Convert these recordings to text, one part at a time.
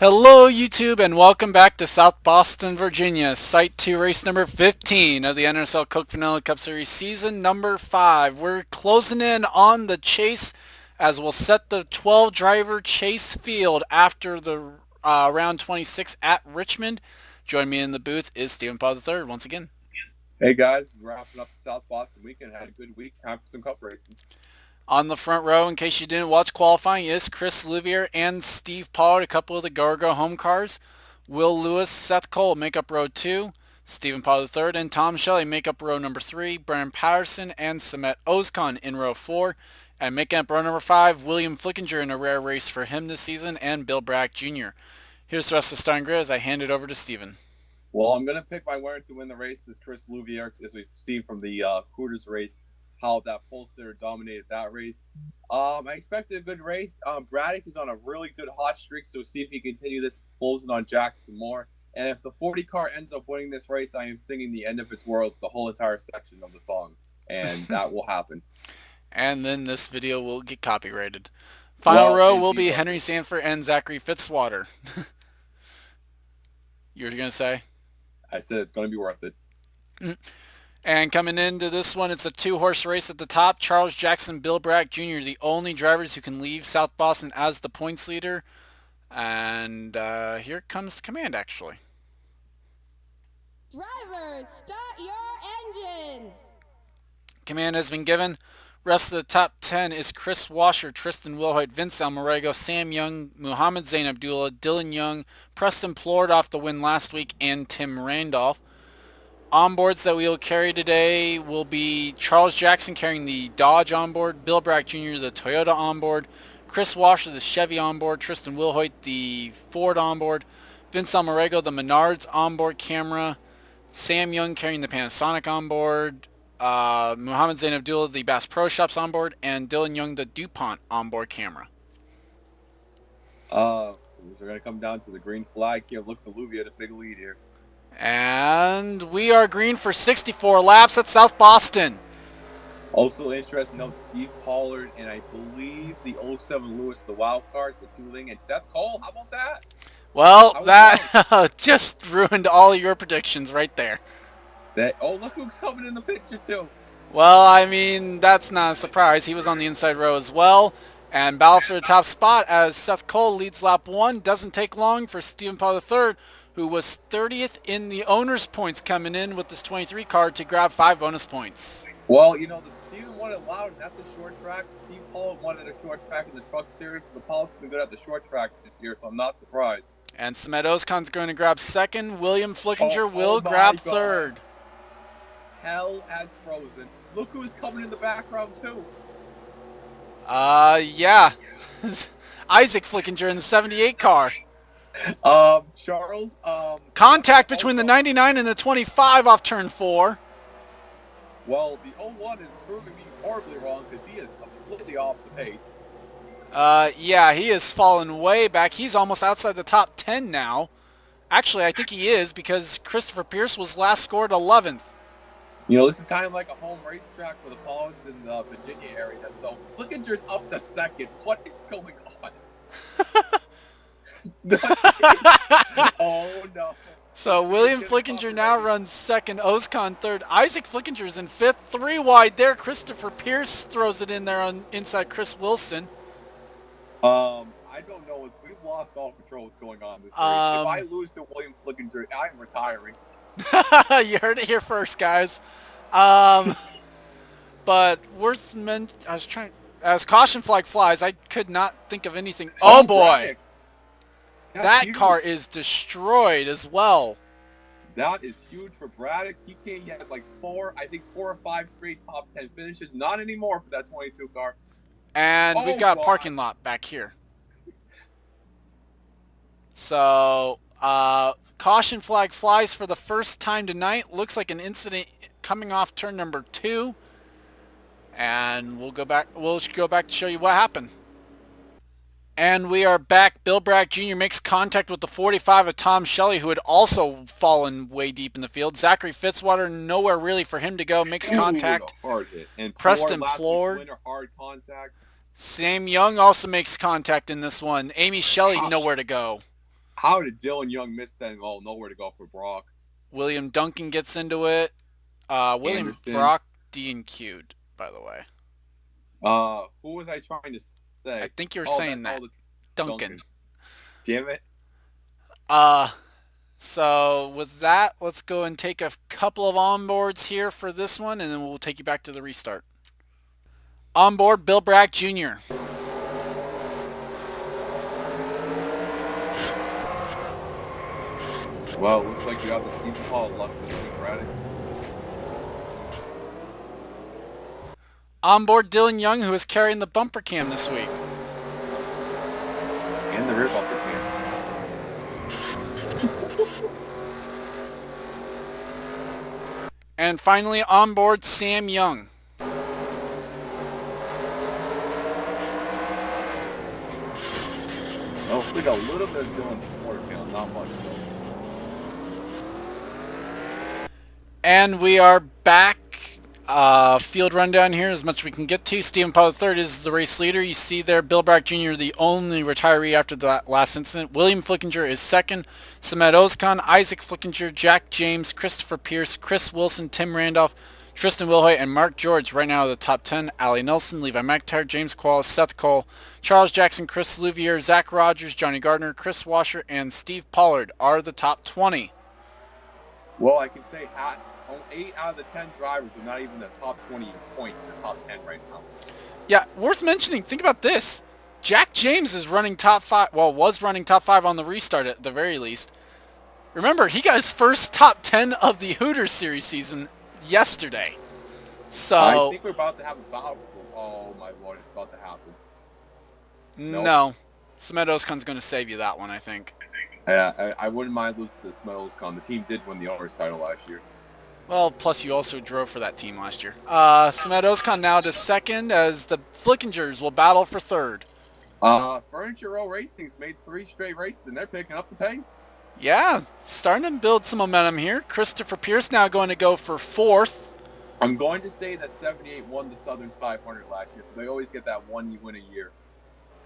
Hello YouTube and welcome back to South Boston, Virginia, Site 2 race number 15 of the NRSL Coke Vanilla Cup Series season number 5. We're closing in on the chase as we'll set the 12 driver chase field after the round 26 at Richmond. Joining me in the booth is Stephen Paul III once again. Hey guys, wrapping up the South Boston weekend. Had a good week. Time for some cup racing. On the front row, in case you didn't watch qualifying, is Chris Louvier and Steve Pollard, a couple of the Gargo home cars. Will Lewis, Seth Cole make up row 2. Stephen Pollard III and Tom Shelley make up row number 3. Brian Patterson and Samet Ozkan in row 4. And making up row number 5, William Flickinger in a rare race for him this season, and Bill Brack Jr. Here's the rest of the starting grid as I hand it over to Stephen. Well, I'm going to pick my winner to win the race is Chris Louvier, as we've seen from the Hooters race, how that pulsator dominated that race. I expected a good race. Braddock is on a really good hot streak, so see if he can continue this closing on Jackson more. And if the 40 car ends up winning this race, I am singing the End of Its Worlds, the whole entire section of the song. And that will happen. And then this video will get copyrighted. Final row will be Henry Sanford and Zachary Fitzwater. You were going to say? I said it's going to be worth it. And coming into this one, it's a two-horse race at the top. Charles Jackson, Bill Brack Jr., the only drivers who can leave South Boston as the points leader. And here comes the command, actually. Drivers, start your engines. Command has been given. Rest of the top 10 is Chris Washer, Tristan Wilhoit, Vince Almarego, Sam Young, Muhammad Zain Abdullah, Dylan Young, Preston Plord off the win last week, and Tim Randolph. Onboards that we will carry today will be Charles Jackson carrying the Dodge onboard, Bill Brack Jr. the Toyota onboard, Chris Washer the Chevy onboard, Tristan Wilhoit the Ford onboard, Vince Almarego the Menards onboard camera, Sam Young carrying the Panasonic onboard, Muhammad Zain Abdullah the Bass Pro Shops onboard, and Dylan Young the DuPont onboard camera. We're going to come down to the green flag here. Look for Louvier to big lead here. And we are green for 64 laps at South Boston. Also interesting note, Steve Pollard and I believe the 07 Lewis, the wild card, the Tooling, and Seth Cole. How about that? Well, that just ruined all your predictions right there. Look who's coming in the picture too. Well, I mean, that's not a surprise. He was on the inside row as well. And battle for the top spot as Seth Cole leads lap 1. Doesn't take long for Stephen Paul III, who was 30th in the owner's points coming in with this 23 car to grab 5 bonus points. Well, you know, Stephen won it loud, and that's a short track. Steve Pollard won it a short track in the truck series, so the Pollard's been good at the short tracks this year, so I'm not surprised. And Samet Ozkan's going to grab 2nd. William Flickinger will grab 3rd. Hell has frozen. Look who's coming in the background, too. Yeah. Isaac Flickinger in the 78 car. Charles, Contact between the 99 and the 25 off turn 4. Well, the 01 is proving me horribly wrong because he is completely off the pace. Yeah, he has fallen way back. He's almost outside the top 10 now. Actually, I think he is because Christopher Pierce was last scored 11th. You know, this is kind of like a home racetrack for the Pollards in the Virginia area. So Flickinger's up to 2nd. What is going on? Oh, no. So William Flickinger now runs 2nd, Ozkan 3rd. Isaac Flickinger's in 5th, 3 wide there. Christopher Pierce throws it in there on inside Chris Wilson. I don't know. We've lost all control of what's going on this race. If I lose to William Flickinger, I'm retiring. You heard it here first, guys. But as caution flag flies, I could not think of anything. Oh boy. That car is destroyed as well. That is huge for Braddock. He had like 4 or 5 straight top 10 finishes. Not anymore for that 22 car. And we've got a parking lot back here. So, caution flag flies for the first time tonight. Looks like an incident coming off turn number 2. And we'll go back to show you what happened. And we are back. Bill Brack Jr. makes contact with the 45 of Tom Shelley, who had also fallen way deep in the field. Zachary Fitzwater, nowhere really for him to go, makes contact. Hard hit. And Preston Plord. Hard contact. Sam Young also makes contact in this one. Amy Shelley, nowhere to go. How did Dylan Young miss that? Oh, nowhere to go for Brock. William Duncan gets into it. William Anderson. Brock DNQ'd, by the way. Who was I trying to say? I think you were Oh, saying that's that. all the Duncan. Damn it. So with that, let's go and take a couple of onboards here for this one, and then we'll take you back to the restart. Onboard, Bill Bragg Jr. Well, looks like you have the Stephen Paul luck this week, Braddock. Onboard, Dylan Young, who is carrying the bumper cam this week. And the rear bumper cam. And finally, onboard, Sam Young. Oh, looks like a little bit of Dylan's quarter count, not much though. And we are back. Field rundown here, as much as we can get to. Stephen Paul III is the race leader. You see there, Bill Bragg Jr., the only retiree after that last incident. William Flickinger is second. Samed Ozkan, Isaac Flickinger, Jack James, Christopher Pierce, Chris Wilson, Tim Randolph, Tristan Wilhoit, and Mark George right now are the top 10. Ali Nelson, Levi McIntyre, James Quall, Seth Cole, Charles Jackson, Chris Louvier, Zach Rogers, Johnny Gardner, Chris Washer, and Steve Pollard are the top 20. Well, I can say 8 out of the 10 drivers are not even the top 20 points in the top 10 right now. Yeah, worth mentioning. Think about this. Jack James is running top 5. Well, was running top 5 on the restart at the very least. Remember, he got his first top 10 of the Hooters Series season yesterday. So I think we're about to have a battle. Oh my lord, it's about to happen. no, Samed Ozkan's going to save you that one, I think. Yeah, I wouldn't mind losing to Smellscon. The team did win the owners title last year. Well, plus you also drove for that team last year. Samed Ozkan now to second as the Flickingers will battle for third. Furniture Row Racing's made 3 straight races, and they're picking up the pace. Yeah, starting to build some momentum here. Christopher Pierce now going to go for fourth. I'm going to say that 78 won the Southern 500 last year, so they always get that one you win a year.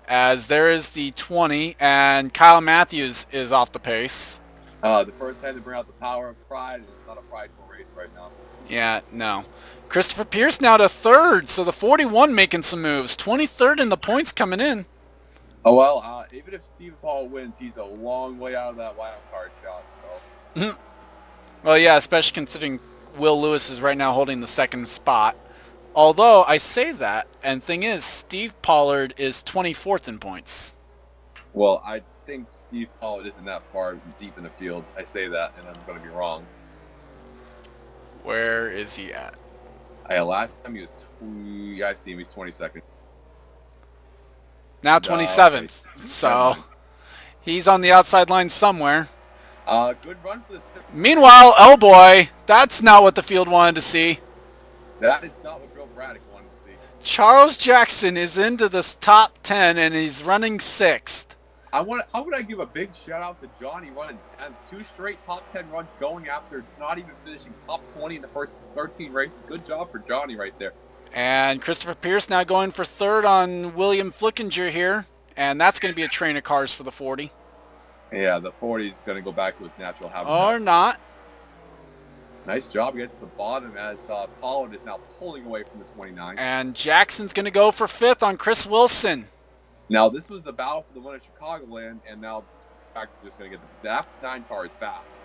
As there is the 20, and Kyle Matthews is off the pace. The first time to bring out the power of pride, and it's not a prideful race right now. Yeah, no. Christopher Pierce now to third, so the 41 making some moves. 23rd in the points coming in. Oh, well, even if Steve Paul wins, he's a long way out of that wild card shot, so. Well, yeah, especially considering Will Lewis is right now holding the second spot. Although, I say that, and thing is, Steve Pollard is 24th in points. Well, I think Steve Pollard isn't that far deep in the field. I say that, and I'm going to be wrong. Where is he at? Last time he was, I see him, he's 22nd. Now 27th. So, he's on the outside line somewhere. Good run for the Sixers. Meanwhile, oh boy, that's not what the field wanted to see. That is not what Bill Braddock wanted to see. Charles Jackson is into this top 10, and he's running 6th. How would I give a big shout out to Johnny running 10th? 2 straight top 10 runs going after not even finishing top 20 in the first 13 races. Good job for Johnny right there. And Christopher Pierce now going for third on William Flickinger here. And that's going to be a train of cars for the 40. Yeah, the 40 is going to go back to its natural habitat. Or not. Nice job getting to the bottom as Pollard is now pulling away from the 29. And Jackson's going to go for 5th on Chris Wilson. Now, this was the battle for the win at Chicagoland, and now Jackson's just going to get the 9 car is fast.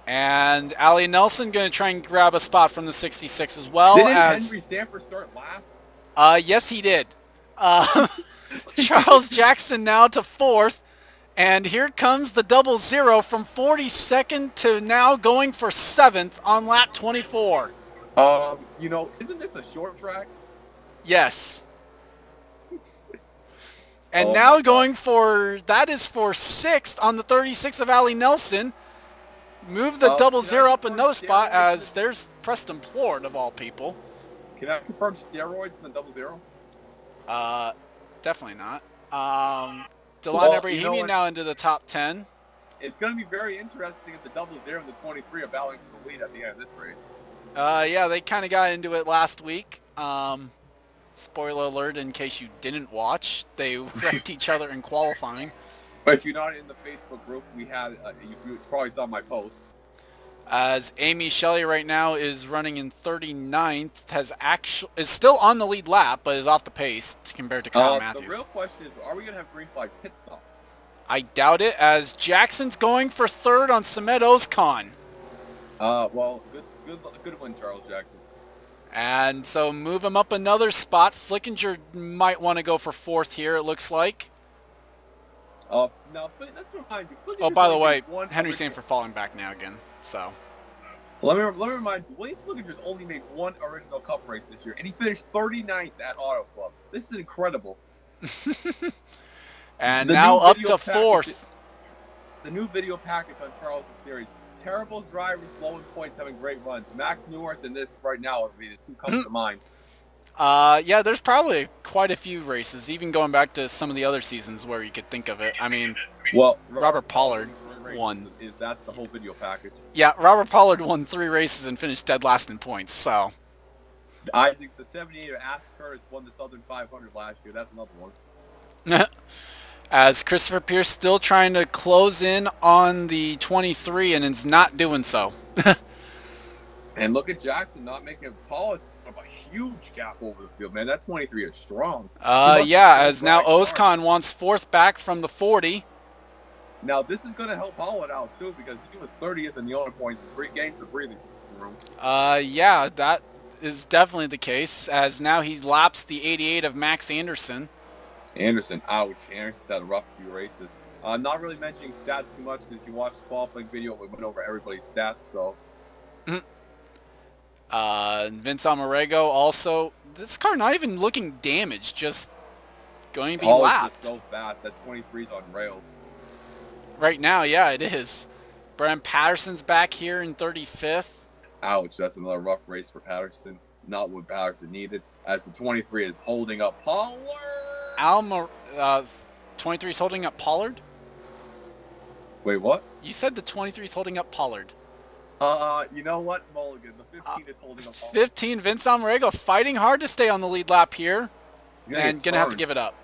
And Ali Nelson going to try and grab a spot from the 66 as well. Didn't Henry Sanford start last? Yes, he did. Charles Jackson now to 4th. And here comes the 00 from 42nd to now going for 7th on lap 24. Isn't this a short track? Yes. And now going for, that is for 6th on the 36 of Ali Nelson. Move the 00 up another spot as there's Preston Plord of all people. Can I confirm steroids in the 00? Definitely not. Delon Ebrahimi now into the top 10. It's going to be very interesting if the 00 and the 23 are battling for the lead at the end of this race. Yeah, they kind of got into it last week. Spoiler alert in case you didn't watch. They wrecked each other in qualifying. If you're not in the Facebook group, we had you probably saw my post. As Amy Shelley right now is running in 39th, is still on the lead lap, but is off the pace compared to Kyle The real Matthews. question is, are we gonna have green flag pit stops? I doubt it, as Jackson's going for third on Samet Ozkan. Well, good one, Charles Jackson. And so move him up another spot. Flickinger might want to go for fourth here, it looks like. Now let's remind you. Oh, by the way, Henry Sanford falling back now again. So let me remind you, Wayne Flickinger's only made one original Cup race this year, and he finished 39th at Auto Club. This is incredible. And now up to fourth. The new video package on Charles' series. Terrible drivers blowing points, having great runs. Max Newworth and this right now would be the two comes to mind. Yeah, there's probably quite a few races, even going back to some of the other seasons where you could think of it. I mean, well, Robert Pollard won. Is that the whole video package? Yeah, Robert Pollard won 3 races and finished dead last in points, so. I think the 78 of Ash Curtis won the Southern 500 last year. That's another one. As Christopher Pierce still trying to close in on the 23 and is not doing so. And look at Jackson not making a Paul. It's a huge gap over the field, man. That 23 is strong. Yeah, as now Ozkan wants fourth back from the 40. Now this is going to help Pollard out too because he was 30th in the owner points, getting some breathing room. Yeah, that is definitely the case. As now he laps the 88 of Max Anderson. Anderson, ouch. Anderson's had a rough few races. Not really mentioning stats too much because if you watch the qualifying video, we went over everybody's stats. So. Vince Almarego also. This car not even looking damaged, just going to be Pollard's lapped. so fast. That 23's on rails. Right now, yeah, it is. Brian Patterson's back here in 35th. Ouch, that's another rough race for Patterson. Not what Patterson needed, as the 23 is holding up Pollard. 23 is holding up Pollard? Wait, what? You said the 23 is holding up Pollard. You know what, Mulligan? The 15 is holding up Pollard. 15, Vince Almarego fighting hard to stay on the lead lap here. And going to have to give it up.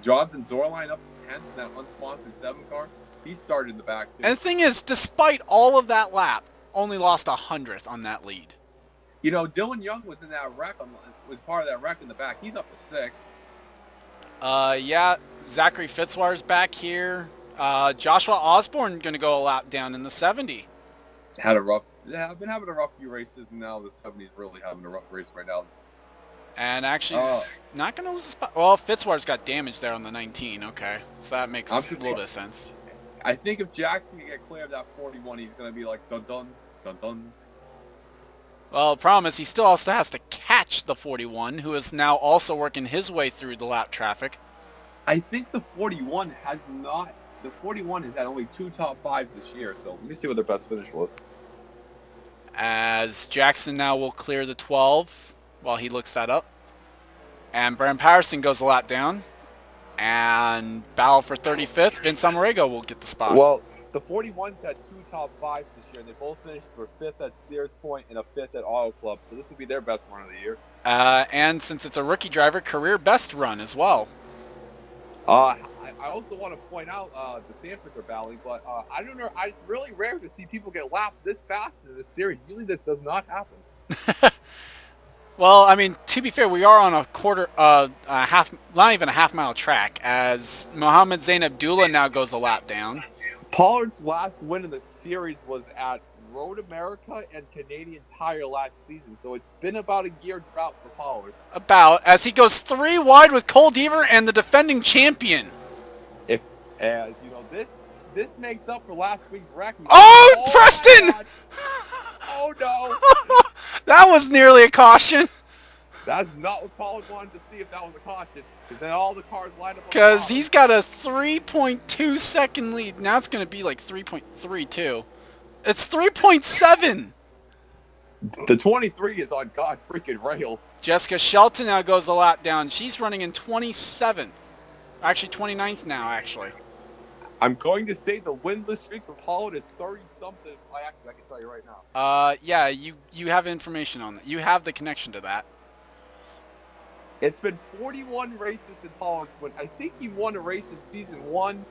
Jonathan Zorline up to 10th in that unsponsored 7 car. He started in the back, too. And the thing is, despite all of that lap, only lost 100th on that lead. You know, Dylan Young was in that wreck, was part of that wreck in the back. He's up to 6th. Yeah, Zachary Fitzwater's back here. Joshua Osborne going to go a lap down in the 70. I've been having a rough few races, and now the 70's really having a rough race right now. And actually, not going to lose a spot. Well, Fitzwater's got damage there on the 19. Okay, so that makes a little bit of sense. I think if Jackson can get clear of that 41, he's going to be like, dun-dun, dun-dun. Well, the problem is he still also has to catch the 41, who is now also working his way through the lap traffic. I think the 41 has not... The 41 has had only 2 top 5s this year, so let me see what their best finish was. As Jackson now will clear the 12 while he looks that up. And Brandon Patterson goes a lap down. And battle for 35th, Vince Almarego will get the spot. Well, the 41s had 2 top 5s this year, and they both finished for 5th at Sears Point and a 5th at Auto Club, so this will be their best run of the year. And since it's a rookie driver, career best run as well. I also want to point out the Sanfords are battling, but I don't know. It's really rare to see people get lapped this fast in this series. Usually this does not happen. Well, I mean, to be fair, we are on not even a half-mile track, as Mohammed Zain Abdullah now goes a lap down. Pollard's last win in the series was at Road America and Canadian Tire last season, so it's been about a year drought for Pollard. As he goes 3 wide with Cole Deaver and the defending champion. As you know, this makes up for last week's wreck. Oh, Preston! Oh no! That was nearly a caution. That's not what Pollard wanted to see if that was a caution. Because then all the cars lined up. Because he's got a 3.2 second lead. Now it's going to be like 3.32. It's 3.7. The 23 is on God freaking rails. Jessica Shelton now goes a lap down. She's running in 27th. Actually, 29th now, actually. I'm going to say the winless streak for Pollard is 30-something. Actually, I can tell you right now. Yeah, you have information on that. You have the connection to that. It's been 41 races since Hollis went. I think he won a race in season 1,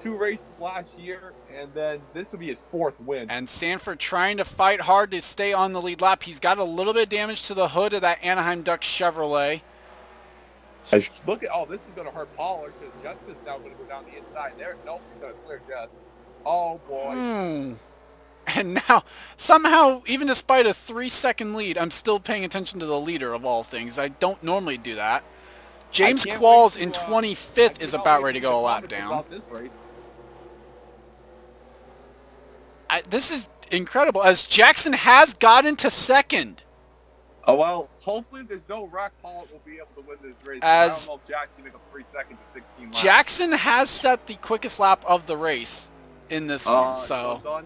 2 races last year, and then this will be his 4th win. And Sanford trying to fight hard to stay on the lead lap. He's got a little bit of damage to the hood of that Anaheim Ducks Chevrolet. Look at, this is going to hurt Pollard because Jessica's now going to go down the inside there. Nope, he's going to clear Jess. Oh, boy. And now, somehow, even despite a 3-second lead, I'm still paying attention to the leader of all things. I don't normally do that. James Qualls in 25th is about ready to go a lap down. About this race. This is incredible, as Jackson has gotten to second. Oh, well, hopefully if there's no wreck, Pollard will be able to win this race. I don't know if Jackson can make up 3 seconds in 16 laps. Jackson has set the quickest lap of the race in this one, so... Dun,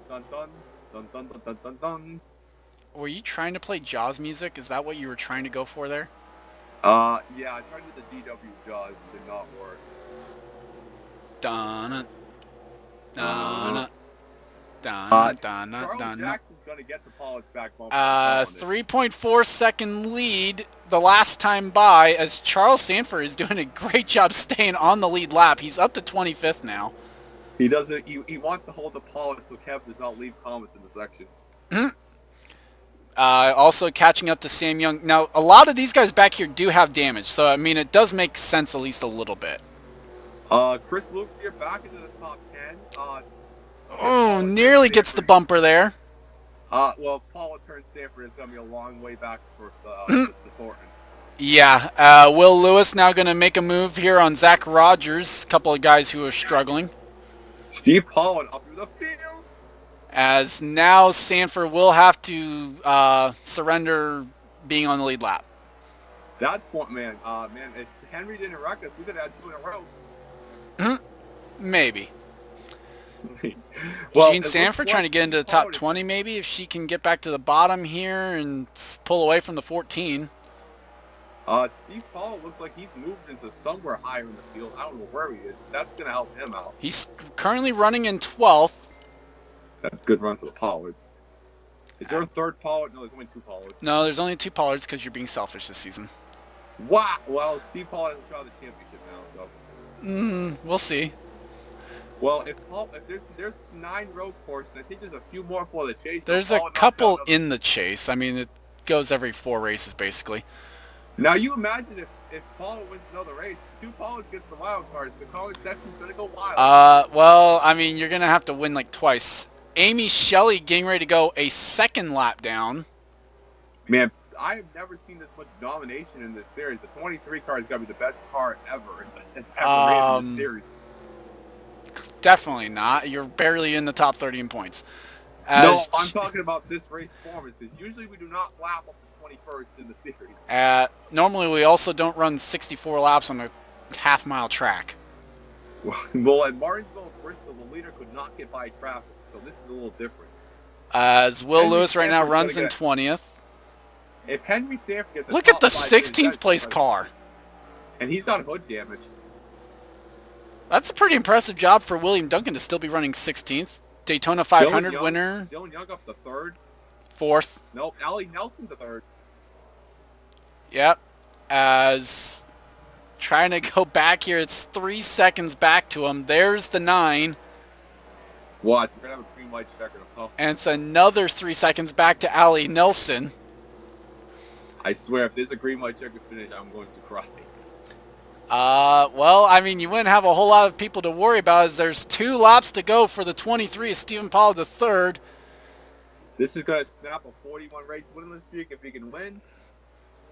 dun, dun, dun, dun, dun, dun, dun, dun. Were you trying to play Jaws music? Is that what you were trying to go for there? Yeah, I tried to do the DW Jaws. It did not work. Dun, dun, dun, dun, Charles Jackson's going to get the Pollard's back bumper. 3.4 second lead the last time by, as Charles Sanford is doing a great job staying on the lead lap. He's up to 25th now. He doesn't. He wants to hold the Pollard so Kev does not leave comments in the section. Also catching up to Sam Young. Now, a lot of these guys back here do have damage, so I mean it does make sense at least a little bit. Chris Luke here back into the top 10. Nearly gets the bumper there. Well, if Pollard turns Sanford, it's going to be a long way back for to Thornton. Yeah, Will Lewis now going to make a move here on Zach Rogers, a couple of guys who are struggling. Steve Pollard up through the field. As now Sanford will have to surrender being on the lead lap. That's what, man. Man, if Henry didn't wreck us, we could have had 2 in a row. Maybe. Well, Jean Sanford trying to get into the top 20 maybe, if she can get back to the bottom here and pull away from the 14. Steve Pollard looks like he's moved into somewhere higher in the field. I don't know where he is, but that's going to help him out. He's currently running in 12th. That's a good run for the Pollards. Is there a 3rd Pollard? No, there's only 2 Pollards. No, there's only 2 Pollards because you're being selfish this season. Wow. Well, Steve Pollard has shot the championship now, so. We'll see. Well, if there's 9 road courses, I think there's a few more for the chase. There's a couple in the chase. I mean, it goes every 4 races basically. Now you imagine if Pollard wins another race, 2 Pollards get the wild cards. The college section's going to go wild. Well, I mean, you're going to have to win like twice. Amy Shelley getting ready to go a 2nd lap down. Man, I have never seen this much domination in this series. The 23 car has got to be the best car ever that's ever ran in this series. Definitely not. You're barely in the top 30 in points. No, I'm talking about this race performance, because usually we do not lap up to 21st in the series. Normally we also don't run 64 laps on a half-mile track. Well, at Martinsville and Bristol, the leader could not get by traffic, so this is a little different. As Will Lewis right now runs in 20th. If Henry Sanford gets look at the 16th place car. And he's got hood damage. That's a pretty impressive job for William Duncan to still be running 16th. Daytona 500 winner. Dylan Young up the 3rd. 4th. Nope, Allie Nelson the 3rd. Yep. As trying to go back here, it's 3 seconds back to him. There's the 9. What? We're going to have a green light checker to pump. And it's another 3 seconds back to Allie Nelson. I swear, if there's a green light checker finish, I'm going to cry. Well, I mean, you wouldn't have a whole lot of people to worry about, as there's 2 laps to go for the 23 of Stephen Pollard the 3rd. This is going to snap a 41 race winning streak if he can win.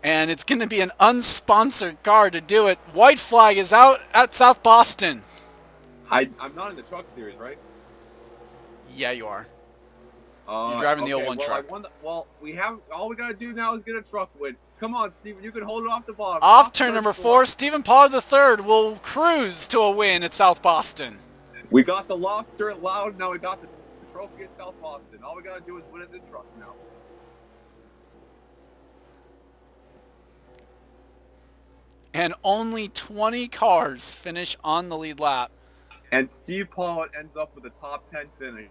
And it's going to be an unsponsored car to do it. White flag is out at South Boston. I'm not in the truck series, right? Yeah, you are. You're driving the 01 truck. All we got to do now is get a truck win. Come on, Steven, you can hold it off the bottom. Off turn number 4, Stephen Pollard III will cruise to a win at South Boston. We got the lobster at Loud, now we got the trophy at South Boston. All we got to do is win it in trucks now. And only 20 cars finish on the lead lap. And Steve Pollard ends up with a top 10 finish.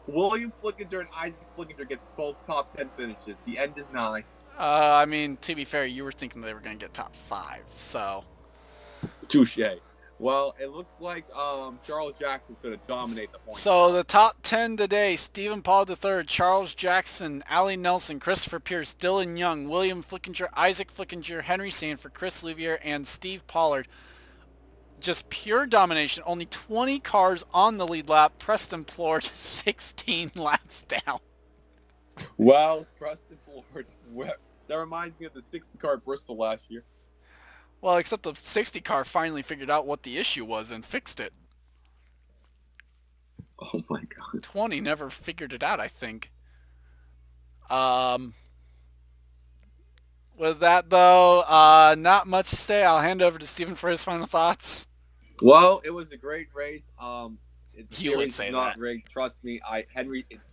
William Flickinger and Isaac Flickinger gets both top 10 finishes. The end is nigh. I mean, to be fair, you were thinking they were going to get top 5, so. Touche. Well, it looks like Charles Jackson's going to dominate the points. So the top 10 today: Stephen Paul III, Charles Jackson, Allie Nelson, Christopher Pierce, Dylan Young, William Flickinger, Isaac Flickinger, Henry Sanford, Chris Louvier, and Steve Pollard. Just pure domination. Only 20 cars on the lead lap. Preston Plord 16 laps down. Well, Preston Ford, that reminds me of the 60 car at Bristol last year. Well, except the 60 car finally figured out what the issue was and fixed it. Oh my god. 20 never figured it out, I think. Um, with that, though, not much to say. I'll hand over to Stephen for his final thoughts. Well, it was a great race. The You would series say is not that. rigged. Trust me.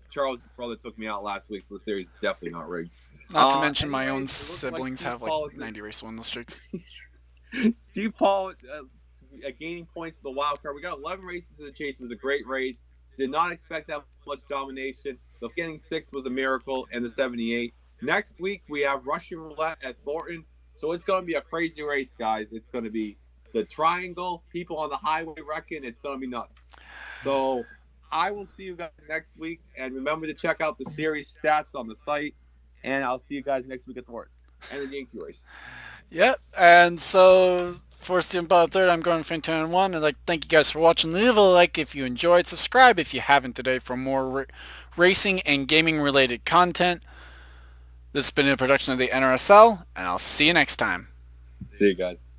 Charles' brother took me out last week, so the series is definitely not rigged. Not to mention my Anyways, own it looks like siblings Steve have Paul like is- 90 race winless streaks. Steve Paul gaining points for the wild card. We got 11 races in the chase. It was a great race. Did not expect that much domination. The getting 6 was a miracle, and the 78. Next week, we have Russian Roulette at Thornton. So it's going to be a crazy race, guys. It's going to be the triangle. People on the highway reckon it's going to be nuts. So I will see you guys next week. And remember to check out the series stats on the site. And I'll see you guys next week at Thornton and the Yankee race. Yep, and so for Stephen Paul III, I'm going Fantastic 1. I'd like to thank you guys for watching. Leave a like if you enjoyed. Subscribe if you haven't today for more racing and gaming related content. This has been a production of the NRSL, and I'll see you next time. See you guys.